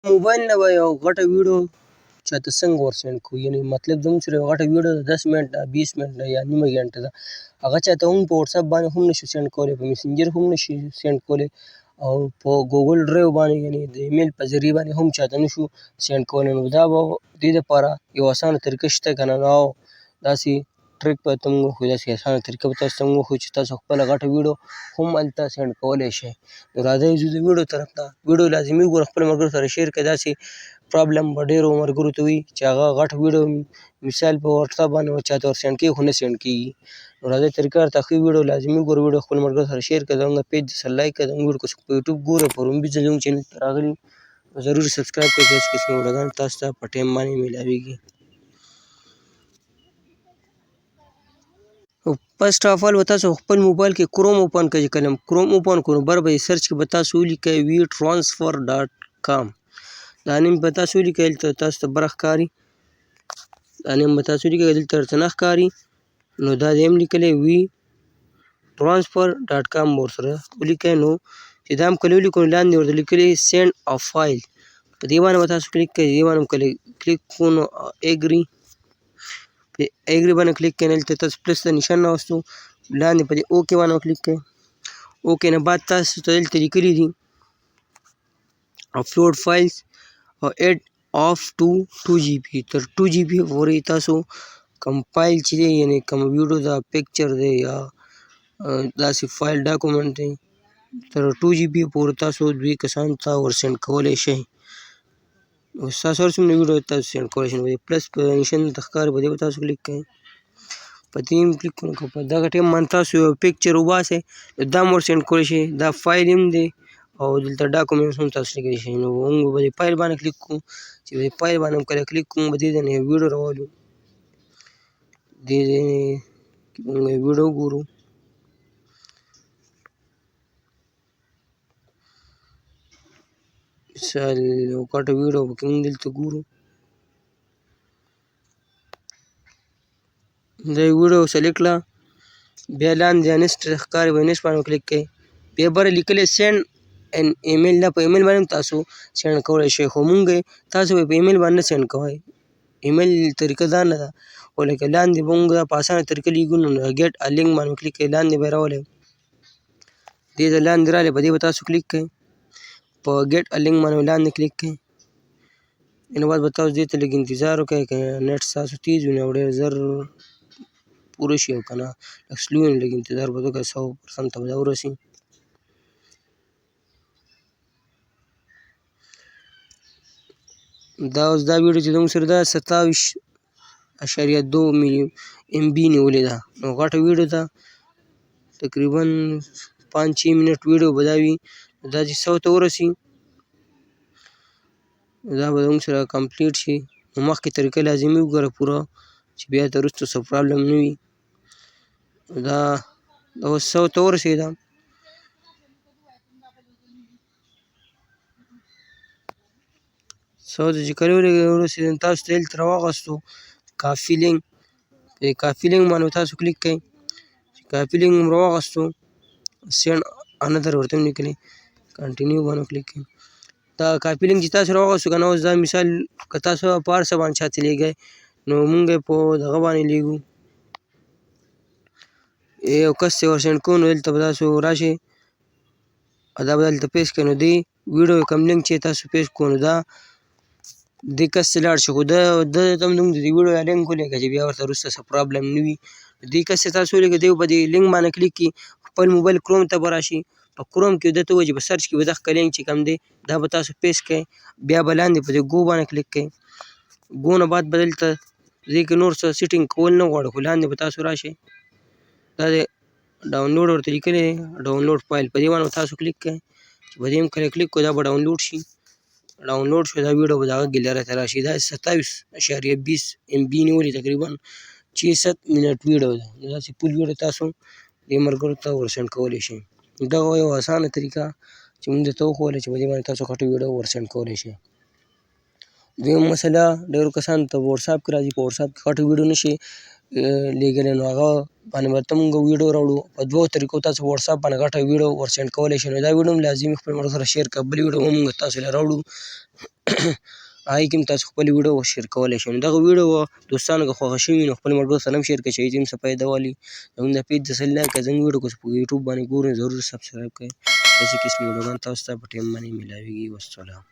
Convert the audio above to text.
मोबाइल نه به یو غټه ویډیو چاته څنګه ورسېنډ کړو، یعنې مطلب زموږ سره یو غټه ویډیو ده 10 منټه 20 منټه یا نیمه ګنټه ده، هغه چاته هم په وټساپ باندې هم نشو سینډ کولی، په مسنجر هم نشي سینډ کولی او په ګوګل ډرایو باندې یعنې د ایمیل په ذریعه باندې هم چاته نشو سینډ کولی. نو دا به دې دپاره یو اسانه طریقه شته که نه؟ نو داسې ټریک به ته موږ وښیو، داسې اسانه طریقه به تاسو ته موږ وښیو چې تاسو خپله غټه ویډیو هم هلته سینډ کولی شئ. نو راځئ ځو د ویډیو طرف ته. ویډیو لازمي وګوره، خپلو ملګرو سره شیر کړئ. داسې پرابلم به ډېرو ملګرو ته وي چې هغه غټ ویډیو مثال په وټساپ باندې چاته ور سینډ کېږي خو نه سینډ کېږي. نو راځئ طریقه درته ښیو، ویډیو لازمي وګوره، ویډیو خپلو ملګرو سره شیر کړه، زموږ پیج سره لایک کړه، زموږ ویډیو که څوک په یوټیوب ګورئ په لومړي ځل زموږ چینل ته راغلي نو ضرور سبسکرایب کړئ چې داسې قسمي ویډیوګانې تاسو ته په ټایم باندې میلاویږي. فرسټ اف آل به تاسو خپل موبایل کې کروم اوپن کړئ. چې کله کروم اوپن کړو نو بر به یې سرچ کې به تاسو ولیکئ WeTransfer.com. دا نیم به تاسو ولیکئ، دلته تاسو ته بره ښکاري، دا نیم به تاسو ولیکئ، دلته درته نه ښکاري نو دا دې هم لیکلی WeTransfer.com به ورسره ولیکئ. نو چې دا هم کله ولیکو نو لاندې ورته لیکلي سینډ ا فایل، په دې باندې به تاسو کلیک کړئ. دې باندې کله کلیک کړو نو اګري اګري باندې کلیک کړئ، دلته تاسو پلس ته نشان راوستو، لاندې په دې اوکې باندې کلیک کړئ. اوکې نه بعد تاسو ته دلته لیکلي دي اپلوډ فایلز او ایډ آف ټو 2GB، تر 2GB پورې تاسو کوم فایل چې دی یعنې کوم ویډیو ده، پکچر دی یا داسې فایل ډاکومنټ دی، تر 2GB پورې تاسو دوی کسانو ته ور سینډ کولی شئ. ستاسو هر څومره ویډیو تاسو سینډ کولی شئ. نو پلس په نشان درته ښکاري، په دې به تاسو کلیک کړئ. په دې هم کلیک کړو که په دغه ټایم باندې تاسو یو پکچر وباسئ دا هم ور سینډ کولی شئ، دا فایل هم دی او دلته ډاکومنټس هم تاسو لیکلی شئ. نو موږ به دې فایل باندې کلیک کړو، چې په دې فایل باندې هم کله کلیک کړو به دې ځای نه یو ویډیو راولو، دې ځای نه موږ یو ویډیو وګورو. مثال یو غټه ویډیو پکې موږ دلته ګورو، دا یو ویډیو سلیکټ کړه، بیا لاندې انسټ ښکاري، په انسټ باندې کلیک کړئ، بیا بره لیکلی سینډ ان ایمیل، دا په ایمیل باندې هم تاسو سینډ کولی شئ، خو مونږ تاسو به په ایمیل باندې نه سینډ کوئ. ایمیل طریقه دا نه ده، خو لکه لاندې به مونږ دا په اسانه طریقه لیکو. نو ګیټ ا لینک باندې کلیک کړئ، لاندې به یې راولئ، دې ځای لاندې راغلی، په دې به تاسو کلیک کړئ، په ګیټ ا لینک باندې لاندې کلیک کړئ. نو بعد به تاسو دې ته لږ انتظار وکړئ، که نیټ ستاسو تیز وي نو ډېر زر پوره شي، او که نه لږ سلو وي نو لږ انتظار به وکړئ، 100% ته به دا ورسي. دا اوس دا ویډیو چې زموږ سره ده 27.2 MB نیولې ده، نو غټه ویډیو ده، تقریبا 5-6 منټ ویډیو به دا وي. دا چې 100 ته ورسي دا به زموږ سره کمپلیټ شي. نو مخکې طریقه لازمي وګوره پوره، چې بیا ته وروسته څه پرابلم نه وي. دا اوس 100 ته ورسېده، چې کله ورسېده تاسو ته دلته راواغستو کافي لینک، په کافي لینک باندې تاسو کلیک کړئ، چې کافي لینک مو راواغستو سینډ اندر ورته هم لیکلی، کنټینیو باندې کلیک کړئ. دا کافي لینک چې تاسو راواغستو که نه، اوس دا مثال که تاسو په هر څه باندې چاته لیږئ نو مونږ یې په دغه باندې لیږو، یو کس ته ور سینډ کوو نو دلته به تاسو راشئ او دا به دلته پیسټ کړئ. نو دې ویډیو کوم لینک چې تاسو پیسټ کړو نو دا دې کس ته لاړ شي، خو ده ته هم زموږ د دې ویډیو لینک ولیږه چې بیا ورته وروسته څه پرابلم نه وي. دې کس ته تاسو ولیږئ، دی به دې لینک باندې کلیک کړي، خپل موبایل کروم ته به راشي، په کروم کې ده ته ووایي چې په سرچ کې به دغه لینک چې کوم دی دا به تاسو پیسټ کړئ، بیا به لاندې په دې ګو باندې کلیک کړئ. ګو نه بعد به دلته دې کې نور څه سیټینګ کول نه غواړو، خو لاندې به تاسو راشئ، دا د ډاونلوډ ورته لیکلی دی، ډاونلوډ فایل، په دې باندې به تاسو کلیک کړئ، چې په دې هم کله کلیک کړو دا به ډاونلوډ شي. ډاونلوډ شو، دا ویډیو به د هغه ګیلرۍ ته راشي. دا 27.20 MB نیولې، تقریبا 6-7 منټ ویډیو ده. داسې فول ویډیو تاسو دې ملګرو ته ور سینډ کولی شئ. دغه یو اسانه طریقه چې موږ درته وښووله چې په دې باندې تاسو غټه ویډیو ور سینډ کولی شئ. دویمه مسله، ډېرو کسانو ته په وټساپ کې راځي، په وټساپ کې غټه ویډیو نشي لېږلی نو هغه باندې به ته مونږ ویډیو راوړو. په دوو طریقو تاسو په وټساپ باندې غټه ویډیو ور سینډ کولی شئ. نو دا ویډیو هم لازمي خپل ملګرو سره شیر کړه. بلې ویډیو هم مونږ تاسو له راوړو هغې کې هم تاسو خپلې ویډیو شیر کولی شئ. نو دغه ویډیو دوستانو که خوښه شوي وي نو خپلو ملګرو سره هم شیر کړئ چې هغوی ته هم څه فایده والي. زموږ د پیج ته سل لایک کړئ. زموږ ویډیو که په یوټیوب باندې ګورئ ضرور سبسکرایب کړئ. داسې قسمي ویډیوګان تاسو ته په ټایم باندې میلاویږي. والسلام.